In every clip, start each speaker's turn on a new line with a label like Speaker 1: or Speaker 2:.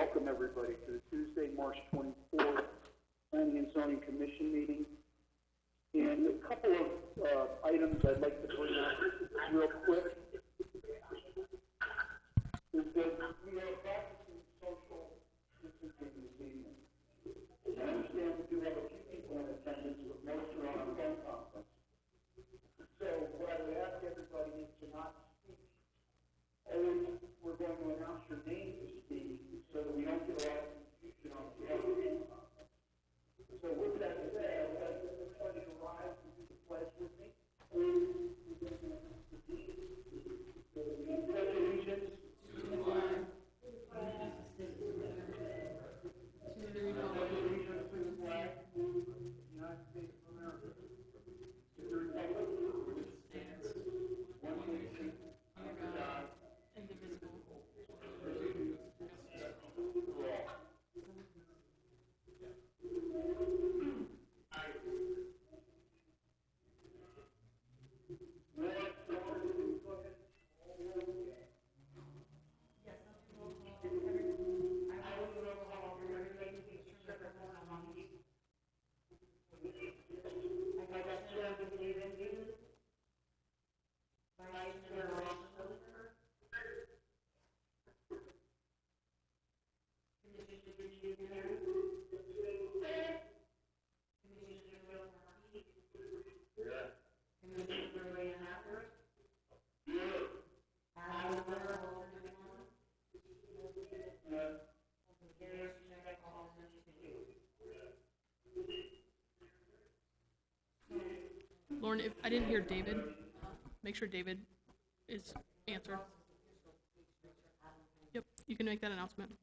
Speaker 1: welcome everybody to the Tuesday, March 24th Planning and Zoning Commission meeting. And a couple of items I'd like to bring up real quick is that we are practicing social distancing this evening. I understand we do have a few people in attendance, but most are on a phone conference. So what I would ask everybody is to not speak. Always, we're going to announce your name to speak so that we don't get a lot of confusion on the other end. So with that said, I would like everybody to rise and do the pledge with me. We pledge allegiance to the flag. United States of America, to the republic which stands one nation under God, indivisible, with liberty and justice for all.
Speaker 2: Lauren, if I didn't hear David, make sure David is answered. Yep, you can make that announcement.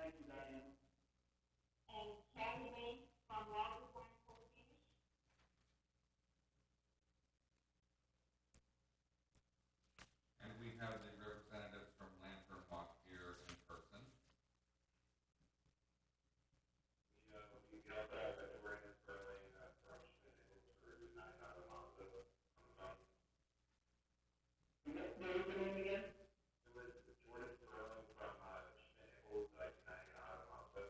Speaker 1: Thank you, Diane.
Speaker 3: And Kathy May from Robert Wine Finish.
Speaker 4: And we have the representatives from Lantern Walk here in person.
Speaker 5: We got that we're in Sterling, from for 9 out of Monza on the phone.
Speaker 1: What was the name again?
Speaker 5: It was Jordan Sterling from Schmidt, like 9 out of Monza.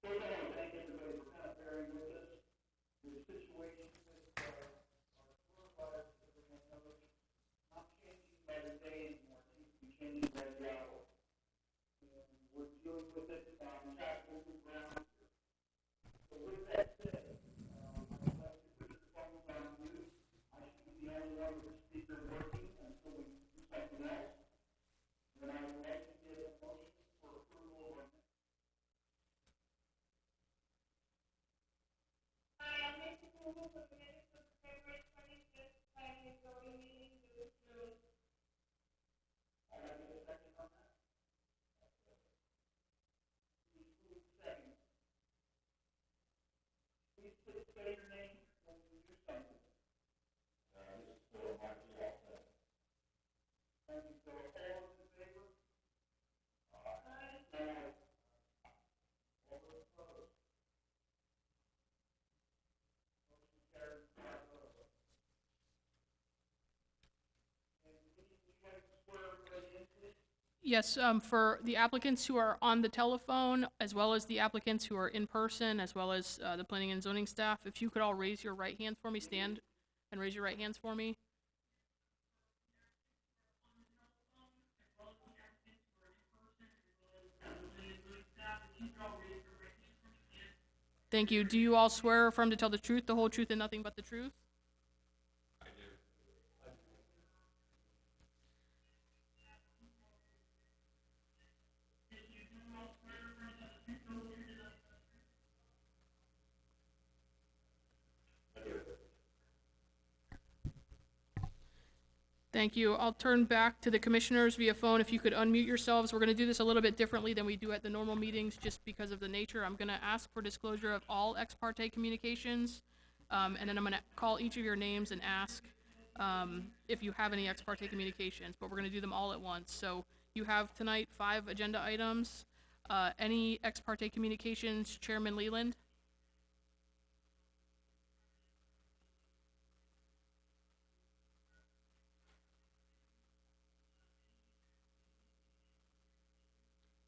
Speaker 1: First, I want to thank everybody for kind of bearing with us. The situation with our coronavirus, everyone knows, not changing by the day anymore. It seems to be changing by the hour. And we're dealing with it on tactical grounds. So with that said, I'd like to put the phones on mute. I should be the only one with the speaker working until we do something else. Then I would like to get a motion for approval of
Speaker 3: I make approval for the minutes of the February 25th planning and zoning meeting due to
Speaker 1: I have a second on that. Please move second. Please say your name when you do something. This is Phil Martin. Thank you, Phil. All those in favor? Aye. All those opposed? Motion carries 5-0. And would you like to swear everybody in, please?
Speaker 2: Yes, for the applicants who are on the telephone, as well as the applicants who are in person, as well as the planning and zoning staff, if you could all raise your right hands for me, stand and raise your right hands for me. Thank you. Do you all swear or affirm to tell the truth, the whole truth, and nothing but the truth? Thank you. I'll turn back to the commissioners via phone. If you could unmute yourselves. We're going to do this a little bit differently than we do at the normal meetings just because of the nature. I'm going to ask for disclosure of all ex parte communications, and then I'm going to call each of your names and ask if you have any ex parte communications, but we're going to do them all at once. So you have tonight 5 agenda items. Any ex parte communications, Chairman Leland?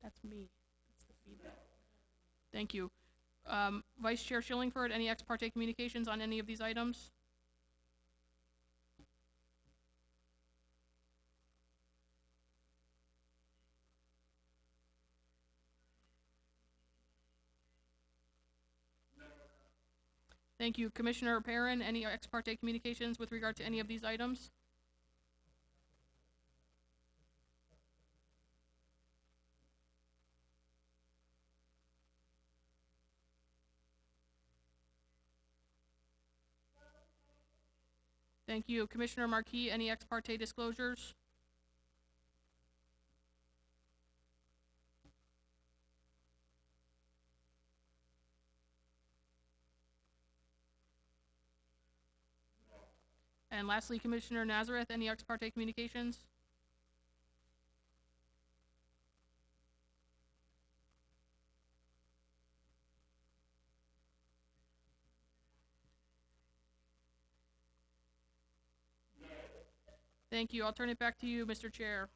Speaker 2: That's me. That's the feedback. Thank you. Vice Chair Schillingford, any ex parte communications on any of these items? Thank you. Commissioner Perrin, any ex parte communications with regard to any of these items? Thank you. Commissioner Marquis, any ex parte disclosures? And lastly, Commissioner Nazareth, any ex parte communications? Thank you. I'll turn it back to you, Mr. Chair.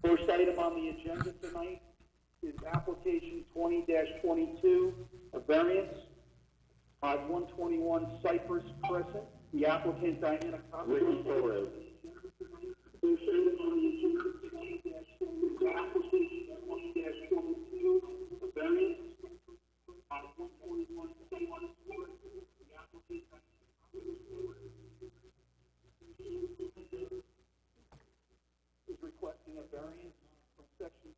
Speaker 1: First item on the agenda tonight is application 20-22, a variance on 121 Cypress Crescent. The applicant Diana Costa. Torres. First item on the agenda tonight is application 20-22, a variance on 121 Cypress Crescent. The applicant is requesting a variance from section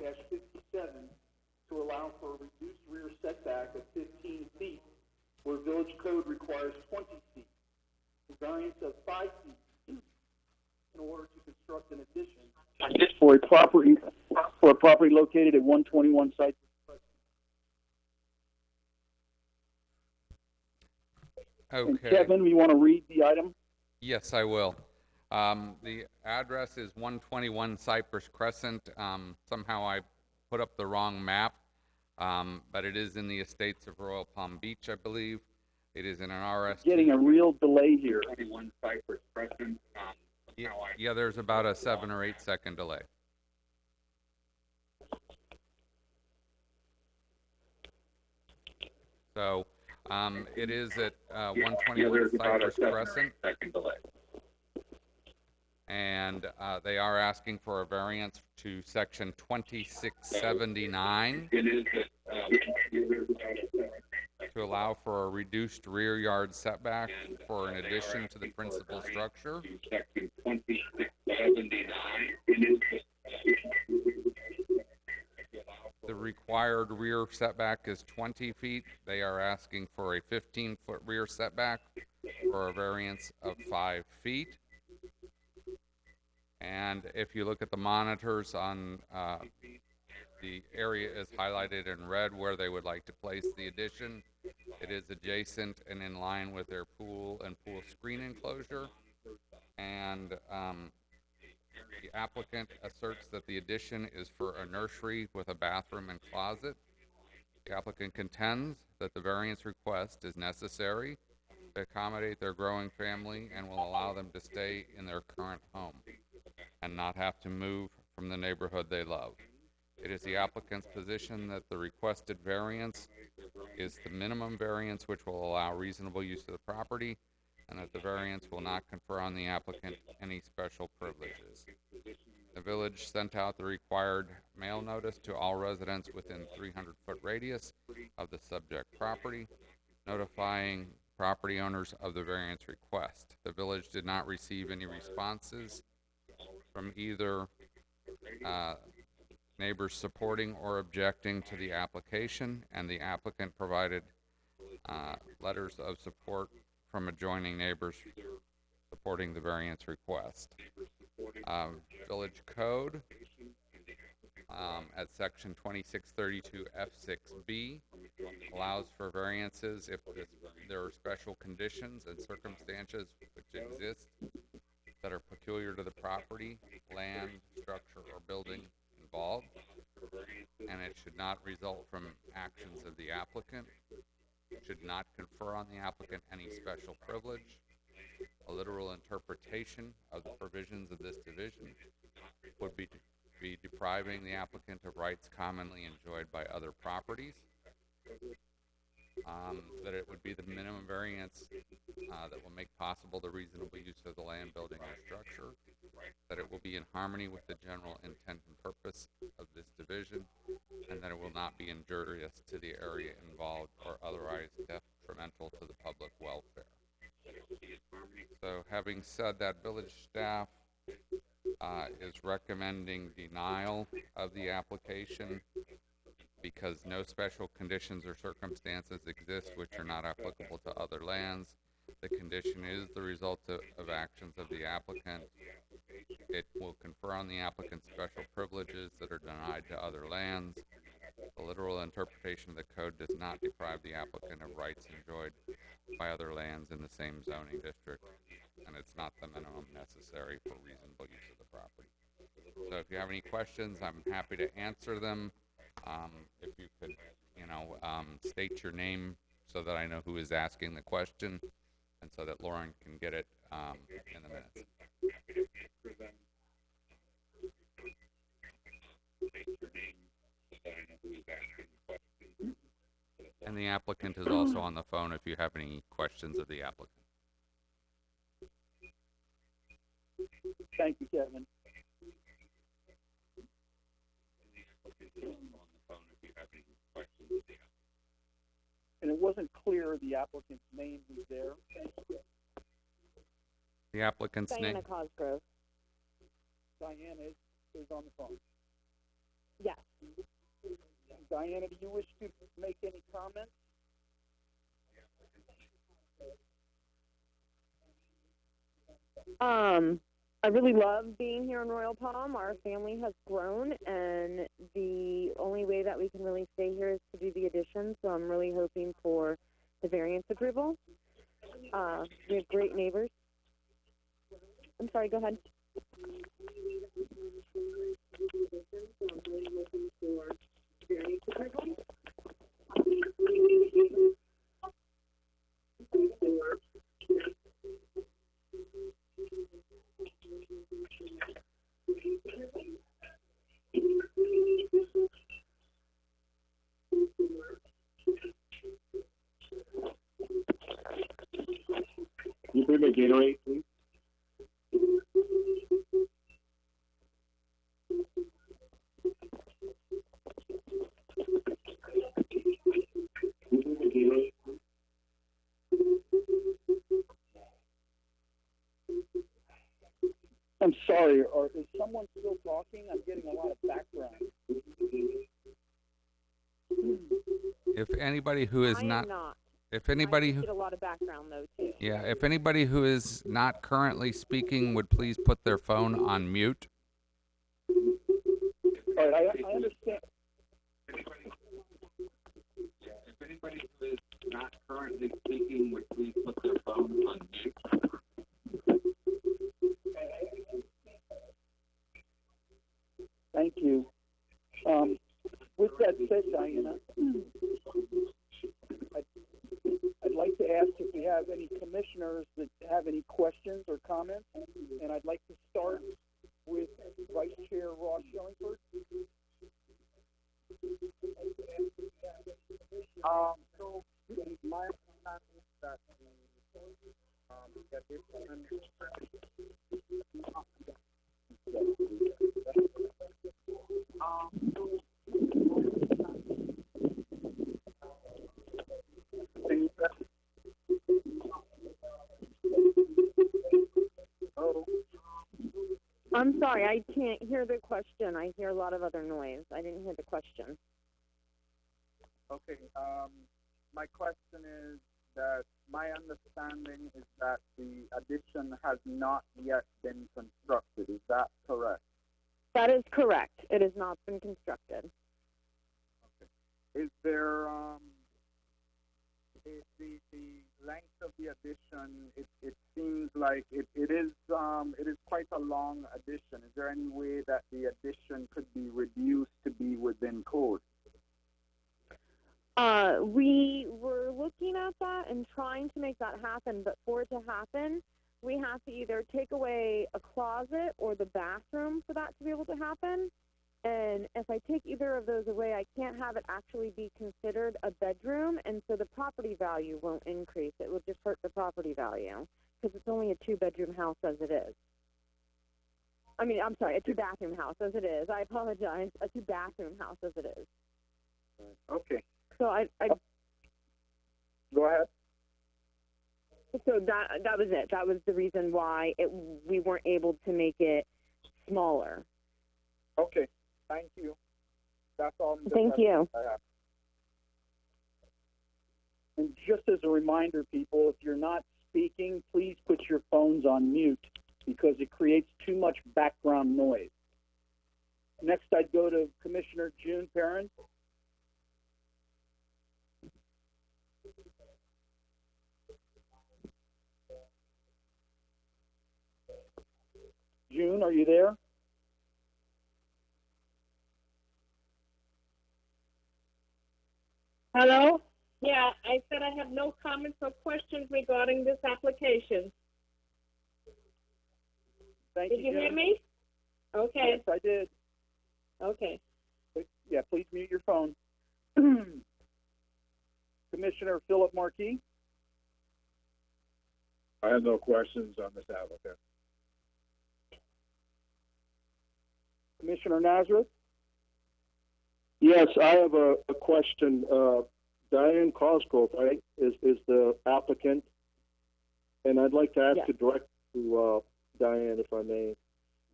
Speaker 1: 26-57 to allow for a reduced rear setback of 15 feet, where village code requires 20 feet. A variance of 5 feet in order to construct an addition for a property located at 121 Cypress.
Speaker 4: Okay.
Speaker 1: And Kevin, you want to read the item?
Speaker 4: Yes, I will. The address is 121 Cypress Crescent. Somehow I put up the wrong map, but it is in the estates of Royal Palm Beach, I believe. It is in an RS.
Speaker 1: Getting a real delay here.
Speaker 5: 21 Cypress Crescent.
Speaker 4: Yeah, there's about a 7 or 8 second delay. So, it is at 121 Cypress Crescent.
Speaker 5: Second delay.
Speaker 4: And they are asking for a variance to section 2679
Speaker 5: It is
Speaker 4: to allow for a reduced rear yard setback for an addition to the principal structure.
Speaker 5: section 2679. It is
Speaker 4: The required rear setback is 20 feet. They are asking for a 15-foot rear setback for a variance of 5 feet. And if you look at the monitors on the area is highlighted in red where they would like to place the addition. It is adjacent and in line with their pool and pool screen enclosure. And the applicant asserts that the addition is for a nursery with a bathroom and closet. The applicant contends that the variance request is necessary to accommodate their growing family and will allow them to stay in their current home and not have to move from the neighborhood they love. It is the applicant's position that the requested variance is the minimum variance which will allow reasonable use of the property, and that the variance will not confer on the applicant any special privileges. The village sent out the required mail notice to all residents within 300-foot radius of the subject property, notifying property owners of the variance request. The village did not receive any responses from either neighbors supporting or objecting to the application, and the applicant provided letters of support from adjoining neighbors supporting the variance request. Village Code at section 2632 F6B allows for variances if there are special conditions and circumstances which exist that are peculiar to the property, land, structure, or building involved, and it should not result from actions of the applicant. It should not confer on the applicant any special privilege. A literal interpretation of the provisions of this division would be depriving the applicant of rights commonly enjoyed by other properties. That it would be the minimum variance that will make possible the reasonable use of the land, building, or structure. That it will be in harmony with the general intent and purpose of this division, and that it will not be injurious to the area involved or otherwise detrimental to the public welfare. So, having said that, village staff is recommending denial of the application because no special conditions or circumstances exist which are not applicable to other lands. The condition is the result of actions of the applicant. It will confer on the applicant special privileges that are denied to other lands. The literal interpretation of the code does not deprive the applicant of rights enjoyed by other lands in the same zoning district, and it's not the minimum necessary for reasonable use of the property. So if you have any questions, I'm happy to answer them. If you could, state your name so that I know who is asking the question, and so that Lauren can get it in the minutes. And the applicant is also on the phone if you have any questions of the applicant.
Speaker 1: Thank you, Kevin. And it wasn't clear the applicant's name was there.
Speaker 4: The applicant's name?
Speaker 6: Diana Cosgrove.
Speaker 1: Diana is on the phone.
Speaker 6: Yes.
Speaker 1: Diana, do you wish to make any comments?
Speaker 6: I really love being here in Royal Palm. Our family has grown, and the only way that we can really stay here is to do the addition. So I'm really hoping for the variance approval. We have great neighbors. I'm sorry, go ahead.
Speaker 5: Can you put my Gatorade, please?
Speaker 1: I'm sorry, is someone still talking? I'm getting a lot of background.
Speaker 4: If anybody who is
Speaker 6: I am
Speaker 4: not,
Speaker 6: not.
Speaker 4: if anybody
Speaker 6: I
Speaker 4: who,
Speaker 6: get a lot of background though too.
Speaker 4: yeah, if anybody who is not currently speaking would please put their phone on mute.
Speaker 1: All right, I understand.
Speaker 5: If anybody who is not currently speaking would please put their phone on mute.
Speaker 1: Thank you. With that said, Diana, I'd like to ask if we have any commissioners that have any questions or comments, and I'd like to start with Vice Chair Ross Shillingford. So my understanding is that
Speaker 6: I'm sorry, I can't hear the question. I hear a lot of other noise. I didn't hear the question.
Speaker 1: Okay, my question is that my understanding is that the addition has not yet been constructed. Is that correct?
Speaker 6: That is correct. It has not been constructed.
Speaker 1: Is there, is the length of the addition, it seems like it is quite a long addition. Is there any way that the addition could be reduced to be within code?
Speaker 6: We were looking at that and trying to make that happen, but for it to happen, we have to either take away a closet or the bathroom for that to be able to happen. And if I take either of those away, I can't have it actually be considered a bedroom, and so the property value won't increase. It will just hurt the property value because it's only a 2-bedroom house as it is. I mean, I'm sorry, a 2-bathroom house as it is. I apologize, a 2-bathroom house as it is.
Speaker 1: Okay.
Speaker 6: So I
Speaker 1: Go ahead.
Speaker 6: so that was it. That was the reason why we weren't able to make it smaller.
Speaker 1: Okay. Thank you. That's all.
Speaker 6: Thank you.
Speaker 1: I have. And just as a reminder, people, if you're not speaking, please put your phones on mute because it creates too much background noise. Next, I'd go to Commissioner June Perrin. June, are you there?
Speaker 3: Hello? Yeah, I said I have no comments or questions regarding this application.
Speaker 1: Thank
Speaker 3: Did you hear
Speaker 1: June.
Speaker 3: me? Okay,
Speaker 1: Yes, I did.
Speaker 3: okay.
Speaker 1: Yeah, please mute your phone. Commissioner Philip Marquis.
Speaker 5: I have no questions on this applicant.
Speaker 1: Commissioner Nazareth.
Speaker 7: Yes, I have a question. Diane Cosgrove, right, is the applicant, and I'd like to ask
Speaker 6: Yes.
Speaker 7: it direct to Diane, if I may.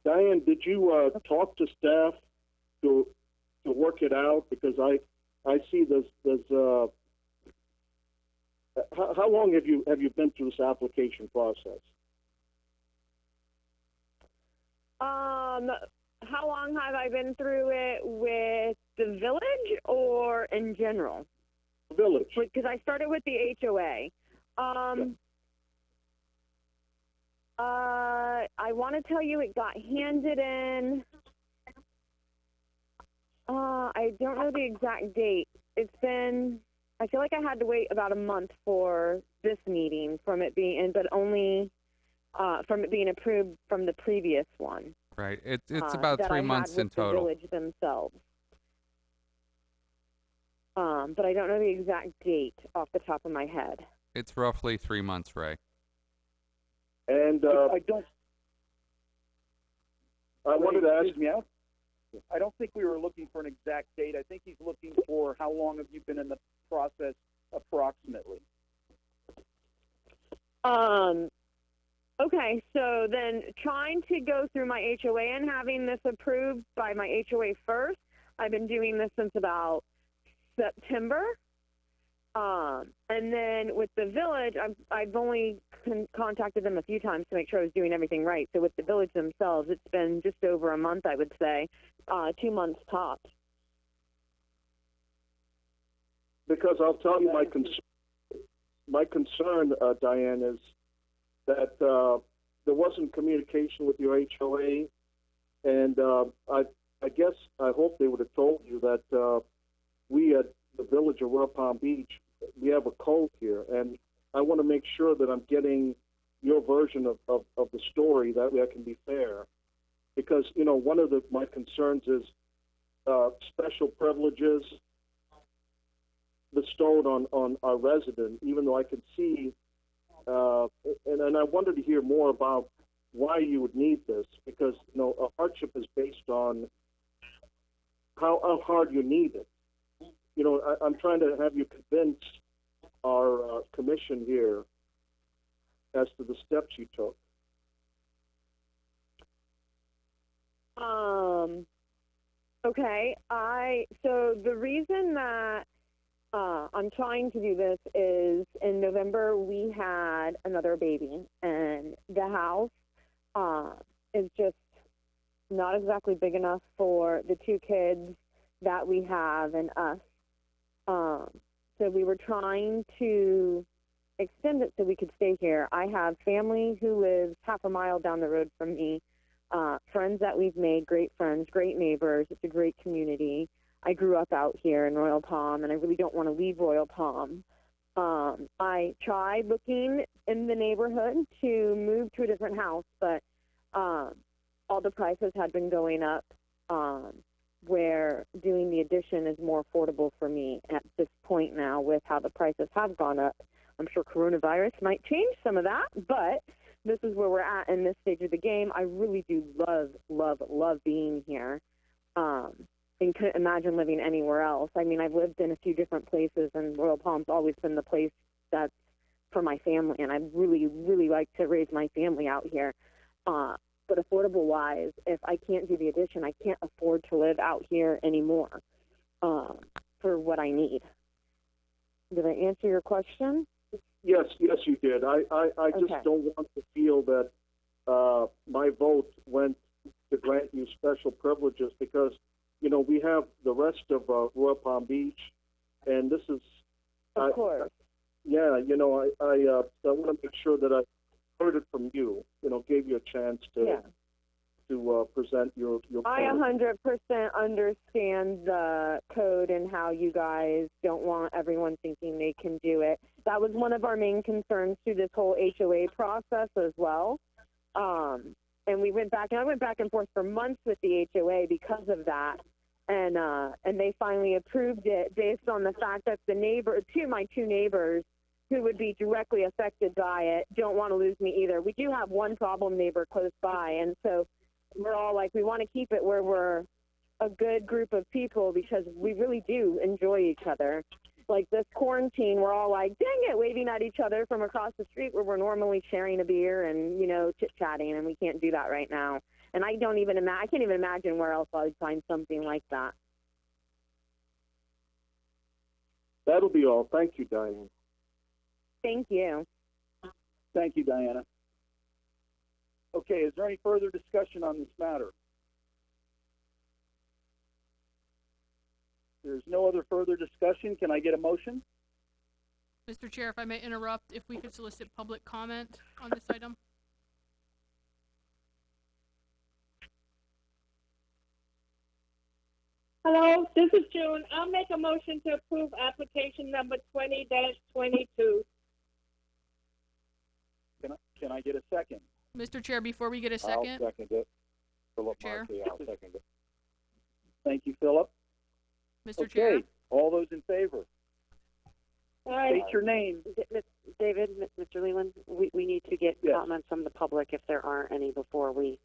Speaker 7: Diane, did you talk to staff to work it out? Because I see there's how long have you been through this application process?
Speaker 6: How long have I been through it with the village or in general?
Speaker 7: Village.
Speaker 6: Because I started with the HOA. I want to tell you it got handed in. I don't know the exact date. It's been, I feel like I had to wait about a month for this meeting from it being in, but only from it being approved from the previous one.
Speaker 4: Right. It's about
Speaker 6: that
Speaker 4: 3
Speaker 6: I had
Speaker 4: months in
Speaker 6: with the
Speaker 4: total.
Speaker 6: village themselves. But I don't know the exact date off the top of my head.
Speaker 4: It's roughly 3 months, Ray.
Speaker 7: And
Speaker 1: I don't.
Speaker 7: I wanted to ask.
Speaker 1: Excuse me, I don't think we were looking for an exact date. I think he's looking for how long have you been in the process approximately.
Speaker 6: Okay, so then trying to go through my HOA and having this approved by my HOA first, I've been doing this since about September. And then with the village, I've only contacted them a few times to make sure I was doing everything right. So with the village themselves, it's been just over a month, I would say, 2 months tops.
Speaker 7: Because I'll tell you my concern, Diane, is that there wasn't communication with your HOA, and I guess I hope they would have told you that we at the village of Royal Palm Beach, we have a code here, and I want to make sure that I'm getting your version of the story. That way I can be fair. Because, you know, one of my concerns is special privileges bestowed on our resident, even though I could see, and I wanted to hear more about why you would need this, because, you know, a hardship is based on how hard you need it. You know, I'm trying to have you convince our commission here as to the steps you took.
Speaker 6: Okay. So the reason that I'm trying to do this is in November we had another baby, and the house is just not exactly big enough for the two kids that we have and us. So we were trying to extend it so we could stay here. I have family who lives half a mile down the road from me, friends that we've made, great friends, great neighbors. It's a great community. I grew up out here in Royal Palm, and I really don't want to leave Royal Palm. I tried looking in the neighborhood to move to a different house, but all the prices had been going up, where doing the addition is more affordable for me at this point now with how the prices have gone up. I'm sure coronavirus might change some of that, but this is where we're at in this stage of the game. I really do love being here. And couldn't imagine living anywhere else. I mean, I've lived in a few different places, and Royal Palm's always been the place that's for my family, and I'd really like to raise my family out here. But affordable-wise, if I can't do the addition, I can't afford to live out here anymore for what I need. Did I answer your question?
Speaker 7: Yes, you did. I just
Speaker 6: Okay.
Speaker 7: don't want to feel that my vote went to grant you special privileges, because, you know, we have the rest of Royal Palm Beach, and this is...
Speaker 6: Of course.
Speaker 7: Yeah, you know, I want to make sure that I heard it from you, you know, gave you a chance to present your
Speaker 6: I
Speaker 7: point.
Speaker 6: 100% understand the code and how you guys don't want everyone thinking they can do it. That was one of our main concerns through this whole HOA process as well. And I went back and forth for months with the HOA because of that. And they finally approved it based on the fact that my two neighbors who would be directly affected by it don't want to lose me either. We do have one problem neighbor close by, and so we're all like, we want to keep it where we're a good group of people because we really do enjoy each other. Like this quarantine, we're all like, dang it, waving at each other from across the street where we're normally sharing a beer and, you know, chit-chatting, and we can't do that right now. And I can't even imagine where else I would find something like that.
Speaker 7: That'll be all. Thank you, Diane.
Speaker 6: Thank you.
Speaker 1: Thank you, Diana. Okay, is there any further discussion on this matter? There's no other further discussion. Can I get a motion?
Speaker 2: Mr. Chair, if I may interrupt, if we could solicit public comment on this item?
Speaker 3: Hello, this is June. I'll make a motion to approve application number 20-22.
Speaker 1: Can I get a second?
Speaker 2: Mr. Chair, before we get a second,
Speaker 1: I'll second it. Philip
Speaker 2: Chair.
Speaker 1: Markey, I'll second it. Thank you, Philip.
Speaker 2: Mr. Chair,
Speaker 1: Okay, all those in favor,
Speaker 3: All right.
Speaker 1: state your name.
Speaker 8: David, Mr. Leland, we need to get
Speaker 1: Yes.
Speaker 8: comments from the public if there aren't any before we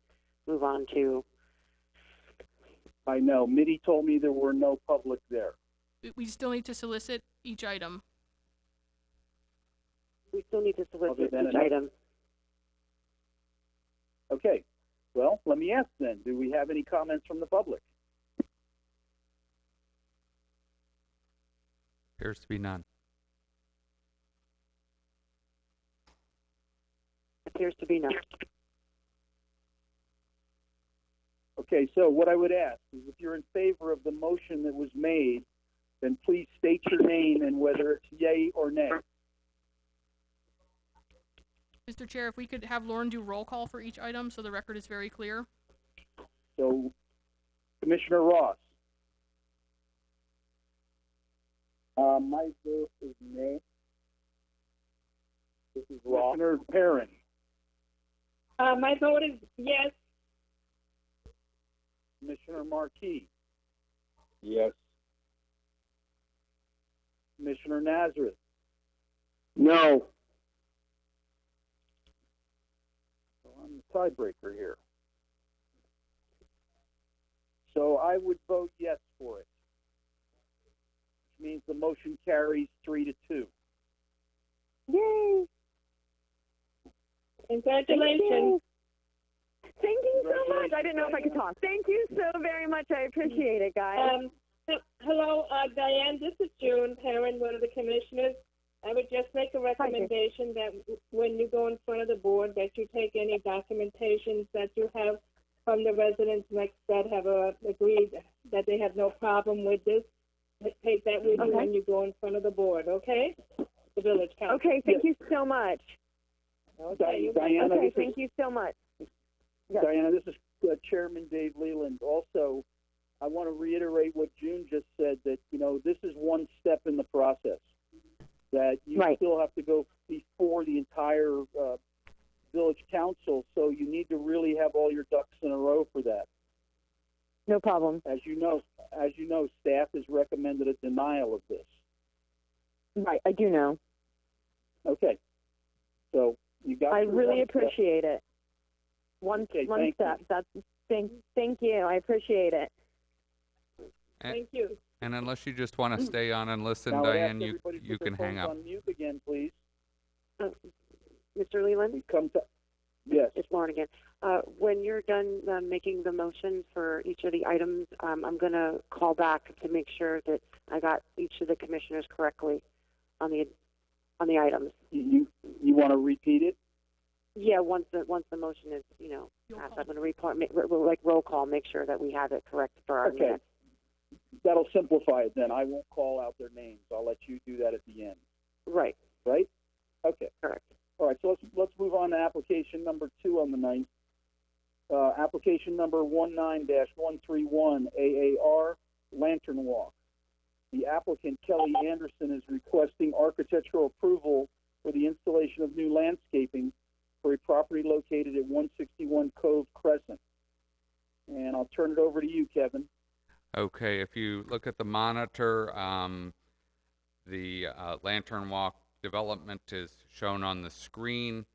Speaker 8: move on to.
Speaker 1: I know, Mitty told me there were no public there.
Speaker 2: we still need to solicit each item.
Speaker 8: We still need to
Speaker 1: Other
Speaker 8: solicit
Speaker 1: than
Speaker 8: each
Speaker 1: an-
Speaker 8: item.
Speaker 1: Okay, well, let me ask then, do we have any comments from the public?
Speaker 4: Appears to be none.
Speaker 8: Appears to be none.
Speaker 1: Okay, so what I would ask is if you're in favor of the motion that was made, then please state your name and whether it's yay or nay.
Speaker 2: Mr. Chair, if we could have Lauren do roll call for each item so the record is very clear.
Speaker 1: So, Commissioner Ross.
Speaker 7: My vote is nay. This is Ross. Commissioner Perrin.
Speaker 3: My vote is yes.
Speaker 7: Commissioner Marquis. Yes. Commissioner Nazareth. No. So I'm the tiebreaker here. So I would vote yes for it, which means the motion carries 3-2.
Speaker 6: Yay!
Speaker 3: Congratulations.
Speaker 6: Thank you so much. I didn't know if I could talk. Thank you so very much. I appreciate it, guys.
Speaker 3: Hello, Diane. This is June Perrin, one of the commissioners. I would just make a recommendation that when you go in front of the board, that you take any documentations that you have from the residents next that have agreed that they have no problem with this. Take that with you when you go in front of the board, okay? The village council.
Speaker 6: Okay, thank you so much.
Speaker 3: Okay,
Speaker 7: Diana,
Speaker 6: Okay, thank you so much. Yes.
Speaker 7: Diana, this is Chairman Dave Leland. Also, I want to reiterate what June just said, that, you know, this is one step in the process, that you still have to go before the entire village council, so you need to really have all your ducks in a row for that.
Speaker 6: No problem.
Speaker 7: As you know, staff has recommended a denial of this.
Speaker 6: Right, I do know.
Speaker 7: Okay. So you got.
Speaker 6: I
Speaker 7: your
Speaker 6: really
Speaker 7: one step.
Speaker 6: appreciate it. One
Speaker 7: thank
Speaker 6: step. Thank you. I appreciate it.
Speaker 3: Thank you.
Speaker 4: And unless you just want to stay on and listen,
Speaker 7: Now, I'd
Speaker 4: Diane,
Speaker 7: ask everybody
Speaker 4: you
Speaker 7: put their
Speaker 4: can hang
Speaker 7: phones
Speaker 4: up.
Speaker 7: on mute again, please.
Speaker 8: Mr. Leland,
Speaker 7: We come to. Yes.
Speaker 8: it's Lauren again. When you're done making the motion for each of the items, I'm going to call back to make sure that I got each of the commissioners correctly on the items.
Speaker 7: You want to repeat it?
Speaker 8: Yeah, once the motion is passed, I'm going to report like roll call, make sure that we have it correct for our
Speaker 7: Okay.
Speaker 8: minutes.
Speaker 7: That'll simplify it then. I won't call out their names. I'll let you do that at the end.
Speaker 8: Right.
Speaker 7: Right? Okay.
Speaker 8: Correct.
Speaker 7: All right. So let's move on to application number 2 on the 9th. Application number 19-131 AAR Lantern Walk. The applicant Kelly Anderson is requesting architectural approval for the installation of new landscaping for a property located at 161 Cove Crescent. And I'll turn it over to you, Kevin.
Speaker 4: Okay, if you look at the monitor, the Lantern Walk development is shown on the screen.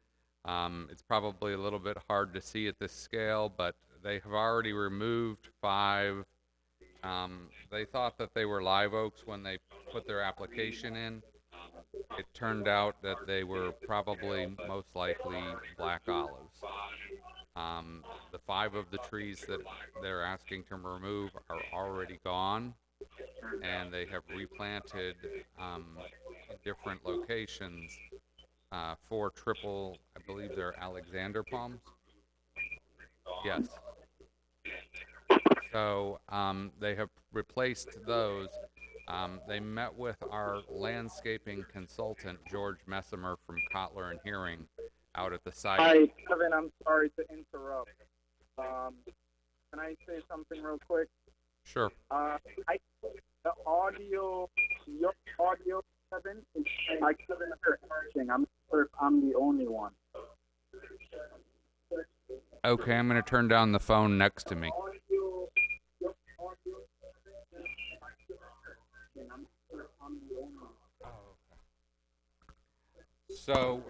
Speaker 4: It's probably a little bit hard to see at this scale, but they have already removed 5. They thought that they were live oaks when they put their application in. It turned out that they were probably most likely black olives. The 5 of the trees that they're asking to remove are already gone, and they have replanted in different locations 4 triple, I believe they're Alexander palms. Yes. So they have replaced those. They met with our landscaping consultant, George Messimer from Kotler and Hearing, out at the site.
Speaker 9: Hi, Kevin, I'm sorry to interrupt. Can I say something real quick?
Speaker 4: Sure.
Speaker 9: The audio, your audio, Kevin, I couldn't hear anything. I'm not sure if I'm the only one.
Speaker 4: Okay, I'm going to turn down the phone next to me. So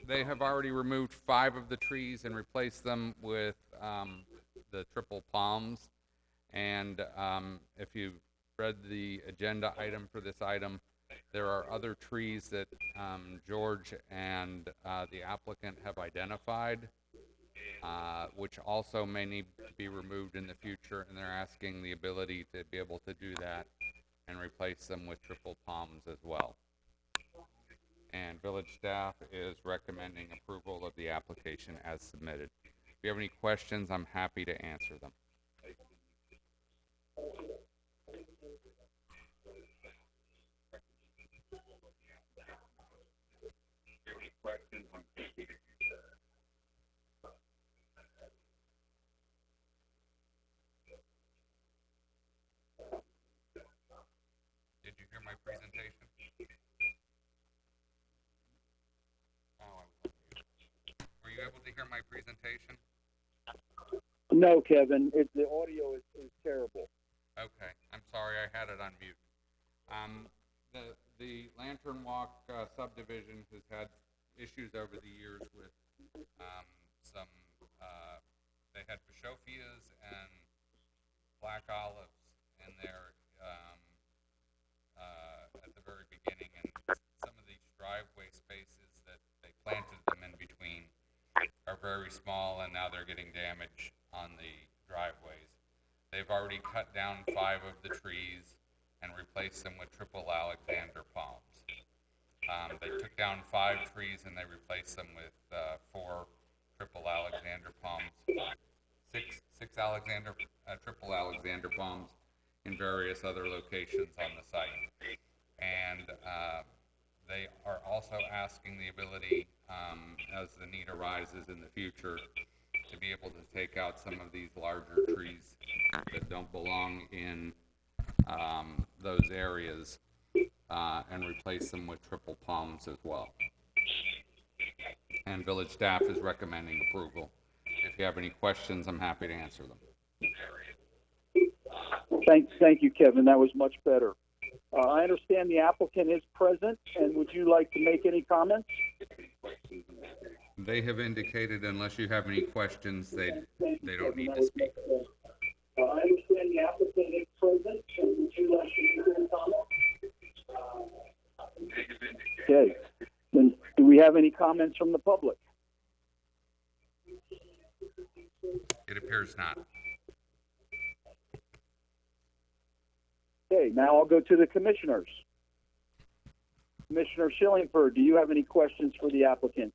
Speaker 4: they have already removed 5 of the trees and replaced them with the triple palms. And if you read the agenda item for this item, there are other trees that George and the applicant have identified, which also may need to be removed in the future, and they're asking the ability to be able to do that and replace them with triple palms as well. And village staff is recommending approval of the application as submitted. If you have any questions, I'm happy to answer them. Did you hear my presentation? you able to hear my presentation?
Speaker 9: No, Kevin, the audio is terrible.
Speaker 4: Okay, I'm sorry, I had it on mute. The Lantern Walk subdivision has had issues over the years with they had Pashophias and black olives in there at the very beginning, and some of these driveway spaces that they planted them in between are very small, and now they're getting damage on the driveways. They've already cut down 5 of the trees and replaced them with triple Alexander palms. They took down 5 trees and they replaced them with 4 triple Alexander palms, 6 triple Alexander palms in various other locations on the site. And they are also asking the ability, as the need arises in the future, to be able to take out some of these larger trees that don't belong in those areas and replace them with triple palms as well. And village staff is recommending approval. If you have any questions, I'm happy to answer them.
Speaker 9: Thank you, Kevin. That was much better. I understand the applicant is present, and would you like to make any comments?
Speaker 4: They have indicated unless you have any questions, they don't need to speak.
Speaker 1: I understand the applicant is present, and would you like to make any comments?
Speaker 9: Okay. Then do we have any comments from the public?
Speaker 4: It appears not.
Speaker 9: Okay, now I'll go to the commissioners. Commissioner Schillingford, do you have any questions for the applicant?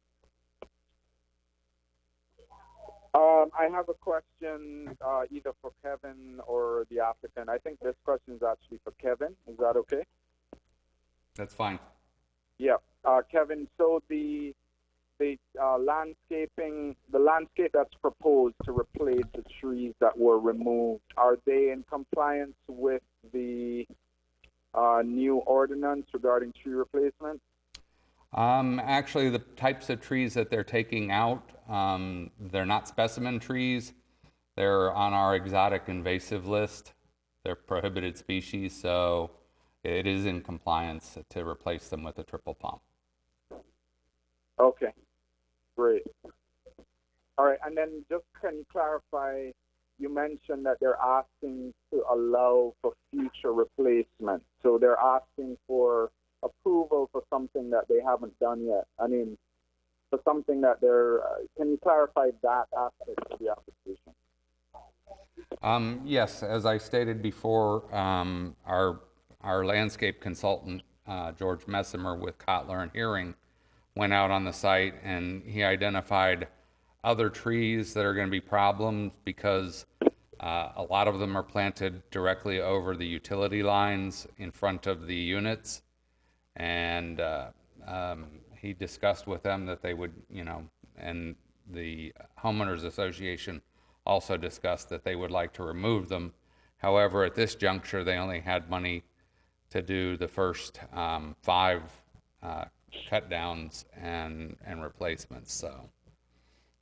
Speaker 10: I have a question either for Kevin or the applicant. I think this question is actually for Kevin. Is that okay?
Speaker 4: That's fine.
Speaker 10: Yeah. Kevin, so the landscape that's proposed to replace the trees that were removed, are they in compliance with the new ordinance regarding tree replacement?
Speaker 4: Actually, the types of trees that they're taking out, they're not specimen trees. They're on our exotic invasive list. They're prohibited species, so it is in compliance to replace them with a triple palm.
Speaker 10: Okay, great. All right, and then just can you clarify, you mentioned that they're asking to allow for future replacement. So they're asking for approval for something that they haven't done yet. I mean, for something that they're, can you clarify that aspect of the application?
Speaker 4: Yes, as I stated before, our landscape consultant, George Messimer with Kotler and Hearing, went out on the site and he identified other trees that are going to be problems because a lot of them are planted directly over the utility lines in front of the units. And he discussed with them that they would, and the homeowners association also discussed that they would like to remove them. However, at this juncture, they only had money to do the first 5 cut downs and replacements. So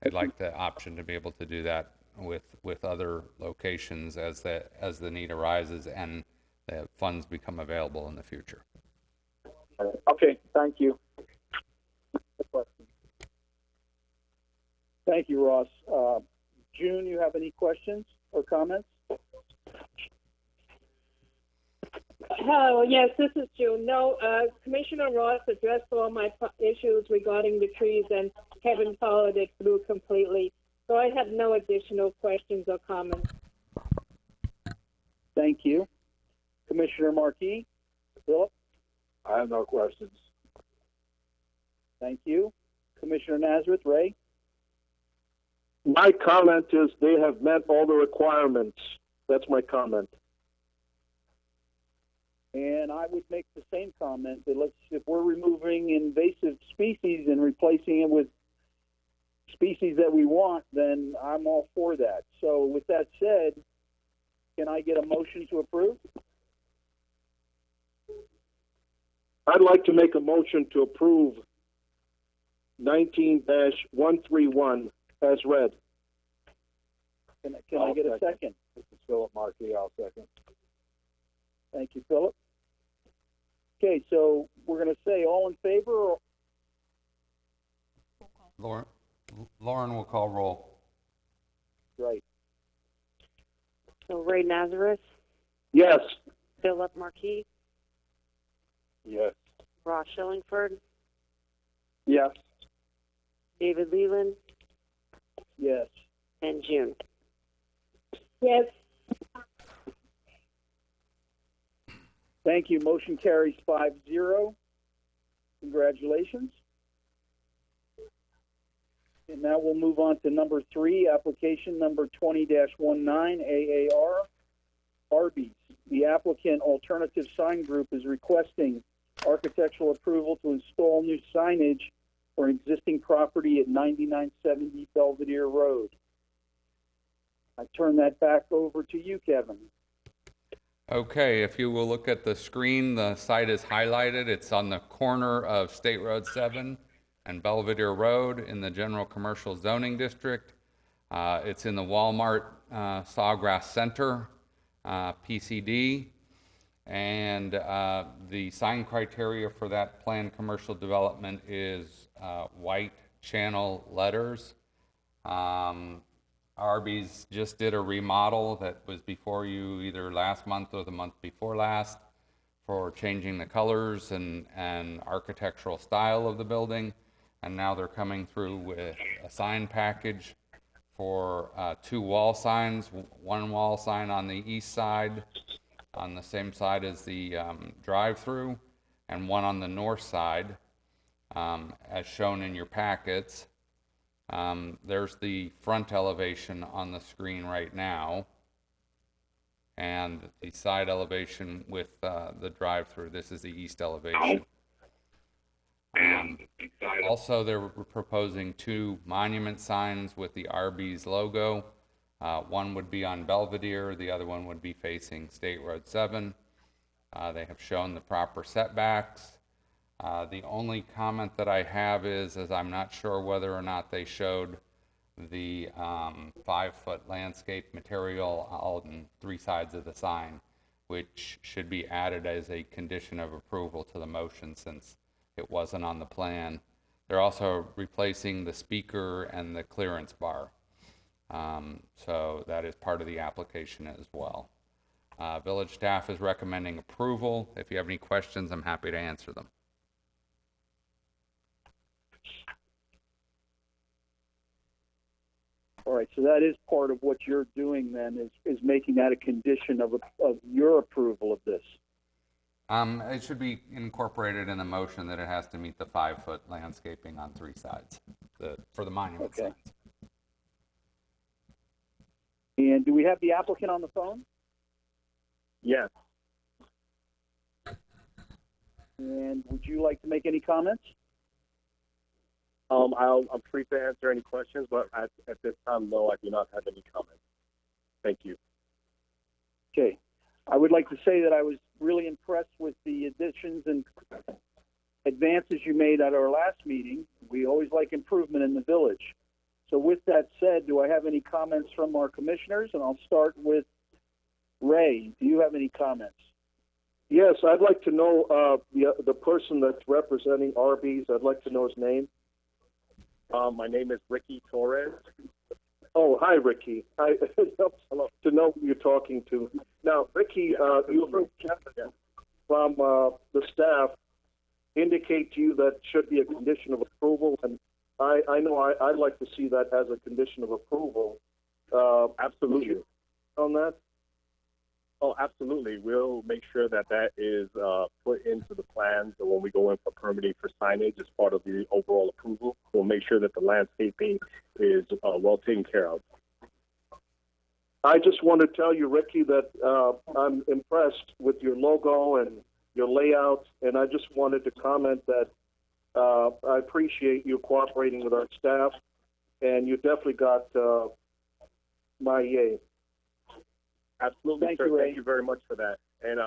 Speaker 4: they'd like the option to be able to do that with other locations as the need arises and the funds become available in the future.
Speaker 10: Okay, thank you.
Speaker 9: Thank you, Ross. June, you have any questions or comments?
Speaker 3: Oh, yes, this is June. No, Commissioner Ross addressed all my issues regarding the trees, and Kevin followed it through completely. So I have no additional questions or comments.
Speaker 9: Thank you. Commissioner Markey? Philip?
Speaker 5: I have no questions.
Speaker 9: Thank you. Commissioner Nazareth? Ray?
Speaker 7: My comment is they have met all the requirements. That's my comment.
Speaker 9: And I would make the same comment that if we're removing invasive species and replacing it with species that we want, then I'm all for that. So with that said, can I get a motion to approve?
Speaker 7: I'd like to make a motion to approve 19-131 as read.
Speaker 9: Can I get a second?
Speaker 10: This is Philip Markey. I'll second.
Speaker 9: Thank you, Philip. Okay, so we're going to say all in favor. Or...
Speaker 4: Lauren will call roll.
Speaker 9: Right.
Speaker 8: So Ray Nazareth,
Speaker 7: Yes.
Speaker 8: Philip Marquis,
Speaker 10: Yes.
Speaker 8: Ross Shillingford,
Speaker 7: Yes.
Speaker 8: David Leland,
Speaker 9: Yes.
Speaker 8: and June.
Speaker 3: Yes.
Speaker 9: Thank you. Motion carries 5-0. Congratulations. And now we'll move on to number 3, application number 20-19 AAR Arby's. The applicant Alternative Sign Group is requesting architectural approval to install new signage for an existing property at 9970 Belvedere Road. I turn that back over to you, Kevin.
Speaker 4: Okay, if you will look at the screen, the site is highlighted. It's on the corner of State Road 7 and Belvedere Road in the General Commercial Zoning District. It's in the Walmart Sawgrass Center, PCD. And the sign criteria for that planned commercial development is white channel letters. Arby's just did a remodel that was before you either last month or the month before last for changing the colors and architectural style of the building. And now they're coming through with a sign package for 2 wall signs, 1 wall sign on the east side, on the same side as the drive-through, and 1 on the north side, as shown in your packets. There's the front elevation on the screen right now, and the side elevation with the drive-through. This is the east elevation. Also, they're proposing 2 monument signs with the Arby's logo. One would be on Belvedere, the other one would be facing State Road 7. They have shown the proper setbacks. The only comment that I have is I'm not sure whether or not they showed the 5-foot landscape material on 3 sides of the sign, which should be added as a condition of approval to the motion since it wasn't on the plan. They're also replacing the speaker and the clearance bar. So that is part of the application as well. Village staff is recommending approval. If you have any questions, I'm happy to answer them.
Speaker 9: All right, so that is part of what you're doing then, is making that a condition of your approval of this.
Speaker 4: It should be incorporated in the motion that it has to meet the 5-foot landscaping on 3 sides for the monument signs.
Speaker 9: And do we have the applicant on the phone?
Speaker 10: Yes.
Speaker 9: And would you like to make any comments?
Speaker 10: I'm free to answer any questions, but at this time, no, I do not have any comments. Thank you.
Speaker 9: Okay. I would like to say that I was really impressed with the additions and advances you made at our last meeting. We always like improvement in the village. So with that said, do I have any comments from our commissioners? And I'll start with Ray. Do you have any comments?
Speaker 7: Yes, I'd like to know the person that's representing Arby's. I'd like to know his name.
Speaker 10: My name is Ricky Torres.
Speaker 7: Oh, hi, Ricky. It helps to know who you're talking to. Now, Ricky, you heard Kevin from the staff indicate to you that should be a condition of approval, and I know I'd like to see that as a condition of approval.
Speaker 10: Absolutely.
Speaker 7: On that?
Speaker 10: Oh, absolutely. We'll make sure that is put into the plans when we go in for permitting for signage as part of the overall approval. We'll make sure that the landscaping is well taken care of.
Speaker 7: I just want to tell you, Ricky, that I'm impressed with your logo and your layout, and I just wanted to comment that I appreciate you cooperating with our staff, and you definitely got my yay.
Speaker 10: Absolutely,
Speaker 9: Thank
Speaker 10: sir.
Speaker 9: you, Ray.
Speaker 10: Thank you very much for that. And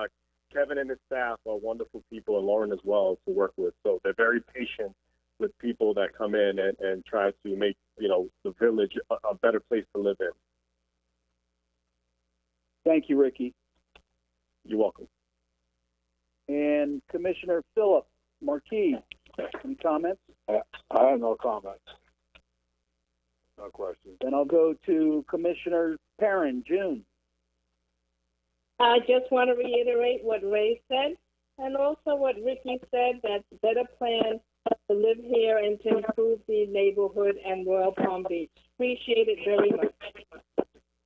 Speaker 10: Kevin and his staff are wonderful people, and Lauren as well to work with. So they're very patient
Speaker 5: with people that come in and try to make, the village a better place to live in.
Speaker 9: Thank you, Ricky.
Speaker 5: You're welcome.
Speaker 9: And Commissioner Philip Marquis, any comments?
Speaker 10: I have no comments. No questions.
Speaker 9: Then I'll go to Commissioner Perrin, June.
Speaker 3: I just want to reiterate what Ray said and also what Ricky said, that's a better plan to live here and to improve the neighborhood and Royal Palm Beach. Appreciate it very much.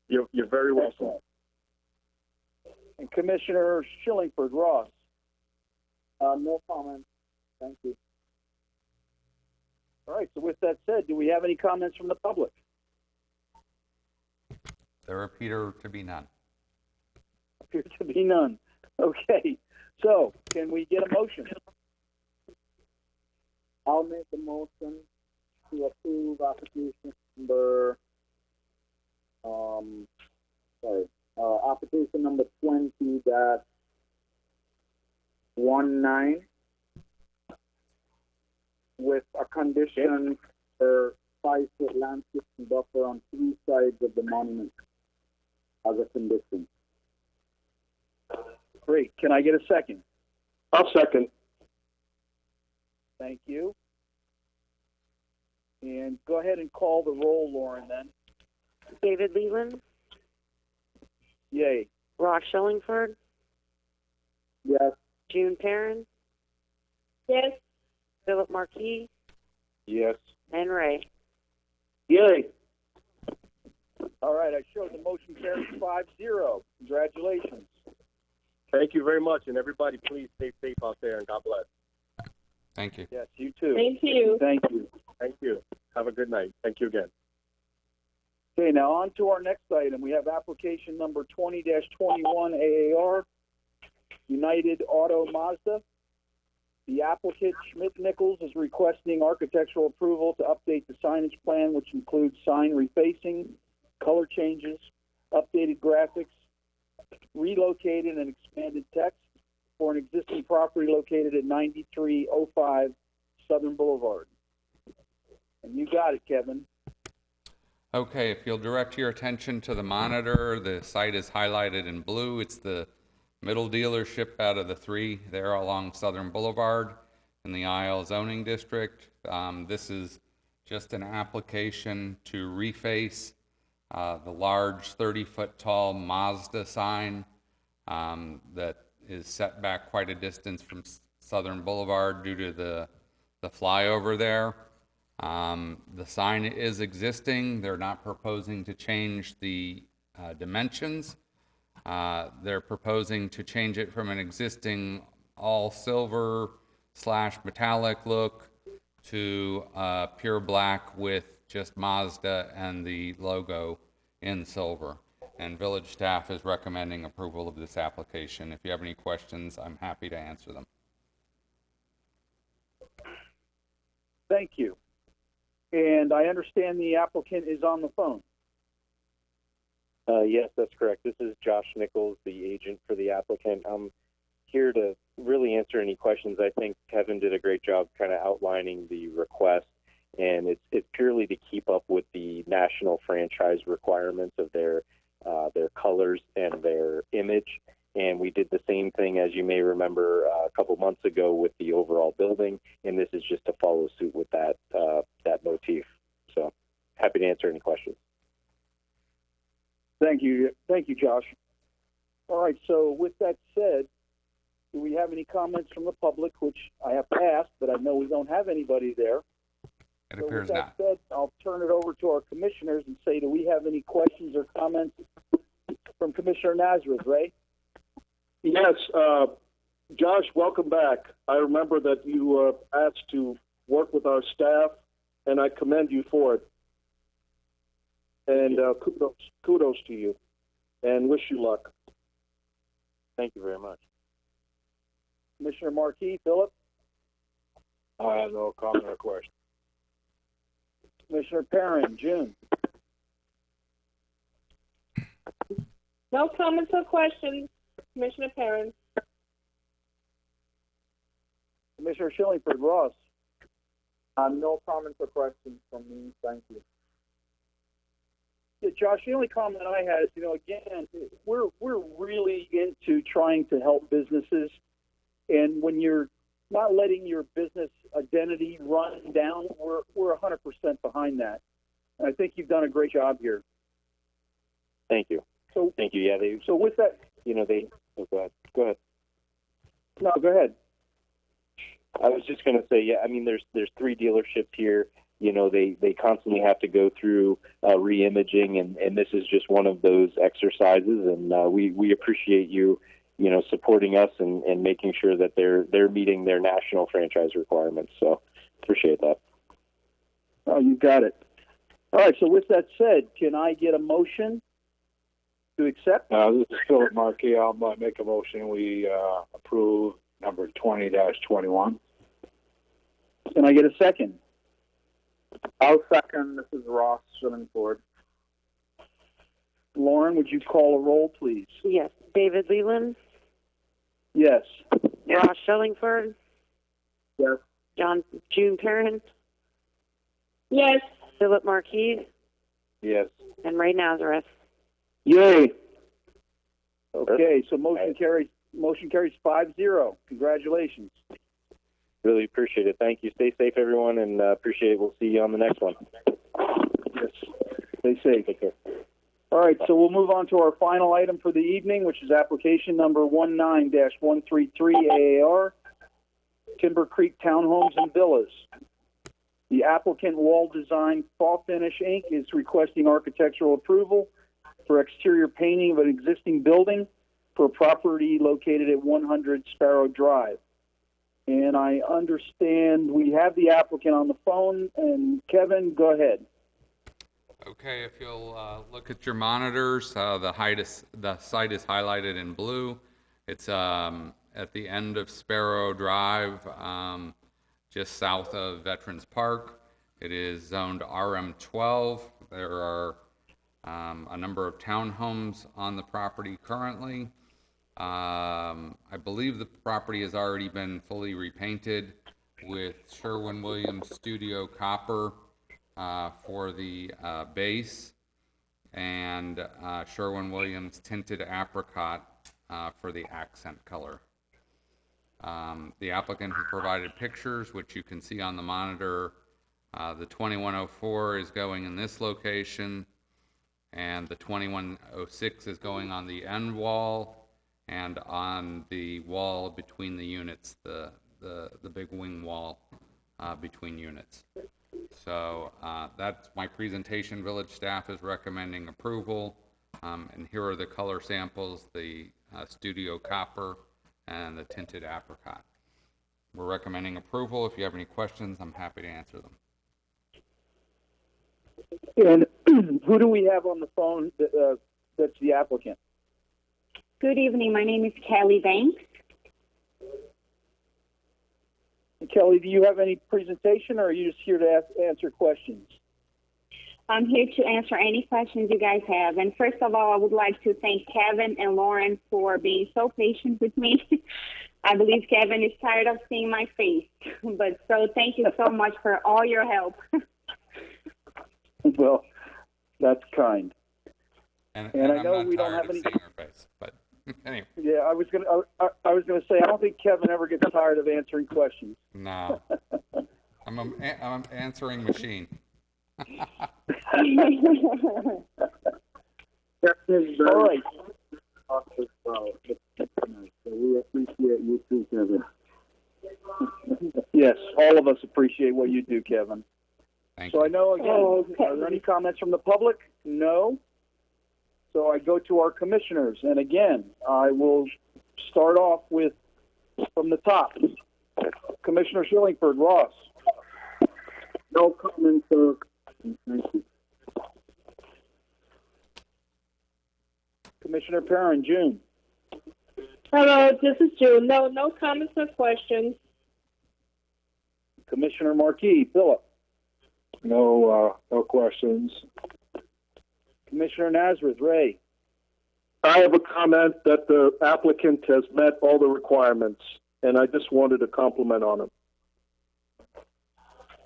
Speaker 5: You're very welcome.
Speaker 9: And Commissioner Shillingford Ross.
Speaker 10: No comments. Thank you.
Speaker 9: All right, so with that said, do we have any comments from the public?
Speaker 4: There appear to be none.
Speaker 9: Appear to be none. Okay, so can we get a motion?
Speaker 10: I'll make the motion to approve application number, application number 20-19 with a condition for 5-foot landscape buffer on 3 sides of the monument as a condition.
Speaker 9: Great. Can I get a second?
Speaker 7: I'll second.
Speaker 9: Thank you. And go ahead and call the roll, Lauren, then.
Speaker 6: David Leland,
Speaker 9: Yay.
Speaker 6: Ross Shillingford,
Speaker 10: Yes.
Speaker 6: June Perrin,
Speaker 3: Yes,
Speaker 6: Philip Marquis,
Speaker 5: Yes.
Speaker 6: and Ray.
Speaker 7: Yay.
Speaker 9: All right, I showed the motion carries 5-0. Congratulations.
Speaker 5: Thank you very much, and everybody, please stay safe out there, and God bless.
Speaker 4: Thank you.
Speaker 9: Yes, you too.
Speaker 3: thank you.
Speaker 9: Thank you.
Speaker 5: Thank you. Have a good night. Thank you again.
Speaker 9: Okay, now on to our next item. We have application number 20-21 AAR, United Auto Mazda. The applicant, Schmidt Nichols, is requesting architectural approval to update the signage plan, which includes sign refacing, color changes, updated graphics, relocated and expanded text for an existing property located at 9305 Southern Boulevard. And you got it, Kevin.
Speaker 4: Okay, if you'll direct your attention to the monitor, the site is highlighted in blue. It's the middle dealership out of the 3 there along Southern Boulevard in the Isle zoning district. This is just an application to reface the large 30-foot tall Mazda sign that is set back quite a distance from Southern Boulevard due to the flyover there. The sign is existing. They're not proposing to change the dimensions. They're proposing to change it from an existing all silver / metallic look to pure black with just Mazda and the logo in silver. And village staff is recommending approval of this application. If you have any questions, I'm happy to answer them.
Speaker 9: Thank you. And I understand the applicant is on the phone.
Speaker 11: Yes, that's correct. This is Josh Nichols, the agent for the applicant. I'm here to really answer any questions. I think Kevin did a great job kind of outlining the request, and it's purely to keep up with the national franchise requirements of their colors and their image. And we did the same thing, as you may remember, a couple months ago with the overall building, and this is just to follow suit with that motif. So happy to answer any questions.
Speaker 9: Thank you, Josh. All right, so with that said, do we have any comments from the public, which I have to ask, but I know we don't have anybody there.
Speaker 4: It
Speaker 9: So
Speaker 4: appears
Speaker 9: with
Speaker 4: not.
Speaker 9: that said, I'll turn it over to our commissioners and say, do we have any questions or comments from Commissioner Nazareth, Ray?
Speaker 7: Yes, Josh, welcome back. I remember that you asked to work with our staff, and I commend you for it. And kudos to you, and wish you luck.
Speaker 11: Thank you very much.
Speaker 9: Commissioner Marquis, Philip?
Speaker 10: I have no comment or question.
Speaker 9: Commissioner Perrin, June?
Speaker 3: No comments or questions, Commissioner Perrin.
Speaker 9: Commissioner Shillingford, Ross?
Speaker 10: No comments or questions from me. Thank you.
Speaker 9: Yeah, Josh, the only comment I had is, again, we're really into trying to help businesses, and when you're not letting your business identity run down, we're 100% behind that. And I think you've done a great job here.
Speaker 11: Thank you.
Speaker 9: So
Speaker 11: Thank you. Yeah,
Speaker 9: so with that,
Speaker 11: oh, go ahead. Go ahead.
Speaker 9: no, go ahead.
Speaker 11: I was just going to say, yeah, I mean, there's 3 dealerships here. They constantly have to go through re-imaging, and this is just one of those exercises. And we appreciate you, supporting us and making sure that they're meeting their national franchise requirements. So appreciate that.
Speaker 9: Oh, you got it. All right. So with that said, can I get a motion to accept?
Speaker 12: This is Philip Markey. I'll make a motion. We approve number 20-21.
Speaker 9: Can I get a second?
Speaker 10: I'll second. This is Ross Shillingford.
Speaker 9: Lauren, would you call a roll, please?
Speaker 8: Yes. David Leland,
Speaker 9: Yes.
Speaker 8: Ross Shillingford,
Speaker 10: Yes.
Speaker 8: June Perrin,
Speaker 3: Yes.
Speaker 8: Philip Marquis,
Speaker 12: Yes.
Speaker 8: and Ray Nazareth.
Speaker 9: Yay. Okay, so motion carries 5-0. Congratulations.
Speaker 11: Really appreciate it. Thank you. Stay safe, everyone, and appreciate it. We'll see you on the next one.
Speaker 9: Yes. Stay safe.
Speaker 11: Take care.
Speaker 9: All right, so we'll move on to our final item for the evening, which is application number 19-133 AAR, Timber Creek Townhomes and Villas. The applicant, Wall Design Fall Finish, Inc., is requesting architectural approval for exterior painting of an existing building for a property located at 100 Sparrow Drive. And I understand we have the applicant on the phone. And Kevin, go ahead.
Speaker 4: Okay, if you'll look at your monitors, the site is highlighted in blue. It's at the end of Sparrow Drive, just south of Veterans Park. It is zoned RM12. There are a number of townhomes on the property currently. I believe the property has already been fully repainted with Sherwin-Williams Studio Copper for the base, and Sherwin-Williams Tinted Apricot for the accent color. The applicant has provided pictures, which you can see on the monitor. The 2104 is going in this location, and the 2106 is going on the end wall and on the wall between the units, the big wing wall between units. So that's my presentation. Village staff is recommending approval, and here are the color samples, the Studio Copper and the Tinted Apricot. We're recommending approval. If you have any questions, I'm happy to answer them.
Speaker 9: And who do we have on the phone that's the applicant?
Speaker 13: Good evening. My name is Kelly Banks.
Speaker 9: Kelly, do you have any presentation, or are you just here to answer questions?
Speaker 13: I'm here to answer any questions you guys have. And first of all, I would like to thank Kevin and Lauren for being so patient with me. I believe Kevin is tired of seeing my face. But so thank you so much for all your help.
Speaker 9: Well, that's kind.
Speaker 4: And
Speaker 9: I
Speaker 4: I'm
Speaker 9: know
Speaker 4: not
Speaker 9: we don't
Speaker 4: tired
Speaker 9: have
Speaker 4: of
Speaker 9: any.
Speaker 4: seeing her face, but anyway.
Speaker 9: Yeah, I was gonna say I don't think Kevin ever gets tired of answering questions.
Speaker 4: No, I'm an answering machine.
Speaker 9: All right.
Speaker 10: We appreciate you too, Kevin.
Speaker 9: Yes, all of us appreciate what you do, Kevin.
Speaker 4: Thank
Speaker 9: So
Speaker 4: you.
Speaker 9: I know, again, are there any comments from the public? No. So I go to our commissioners, and again, I will start off with from the top. Commissioner Shillingford, Ross.
Speaker 10: No comments, sir. Thank you.
Speaker 9: Commissioner Perrin, June.
Speaker 3: Hello, this is June. No comments or questions.
Speaker 9: Commissioner Marquis, Philip.
Speaker 12: No questions.
Speaker 9: Commissioner Nazareth, Ray.
Speaker 7: I have a comment that the applicant has met all the requirements, and I just wanted to compliment on him.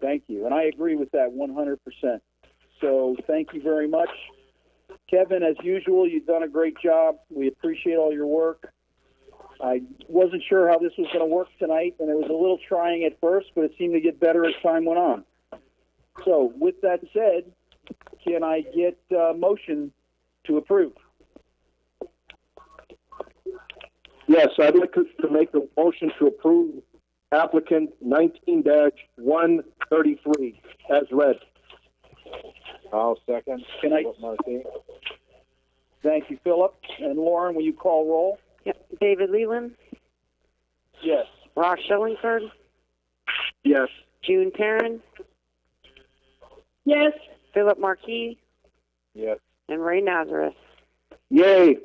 Speaker 9: Thank you. And I agree with that 100%. So thank you very much. Kevin, as usual, you've done a great job. We appreciate all your work. I wasn't sure how this was going to work tonight, and it was a little trying at first, but it seemed to get better as time went on. So with that said, can I get a motion to approve?
Speaker 7: Yes, I'd like to make a motion to approve applicant 19-133 as read.
Speaker 12: I'll second.
Speaker 9: Can I?
Speaker 12: Marcy.
Speaker 9: Thank you, Philip. And Lauren, will you call roll?
Speaker 8: Yep. David Leland,
Speaker 9: Yes.
Speaker 8: Ross Shillingford,
Speaker 7: Yes.
Speaker 8: June Perrin,
Speaker 3: Yes.
Speaker 8: Philip Marquis,
Speaker 12: Yes.
Speaker 8: and Ray Nazareth.
Speaker 7: Yay.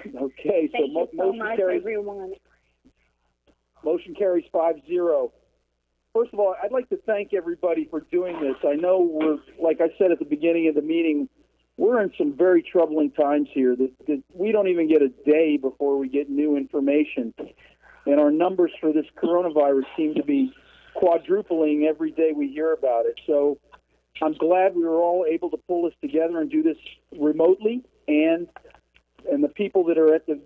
Speaker 9: Okay, so
Speaker 13: Thank you so
Speaker 9: motion
Speaker 13: much,
Speaker 9: carries.
Speaker 13: everyone.
Speaker 9: Motion carries 5-0. First of all, I'd like to thank everybody for doing this. I know we're, like I said at the beginning of the meeting, we're in some very troubling times here. That we don't even get a day before we get new information. And our numbers for this coronavirus seem to be quadrupling every day we hear about it. So I'm glad we were all able to pull this together and do this remotely. And the people that are at the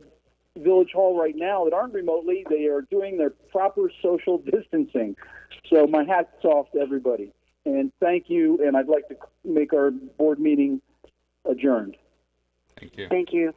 Speaker 9: Village Hall right now that aren't remotely, they are doing their proper social distancing. So my hat's off to everybody. And thank you, and I'd like to make our board meeting adjourned.
Speaker 4: Thank you.
Speaker 8: Thank you.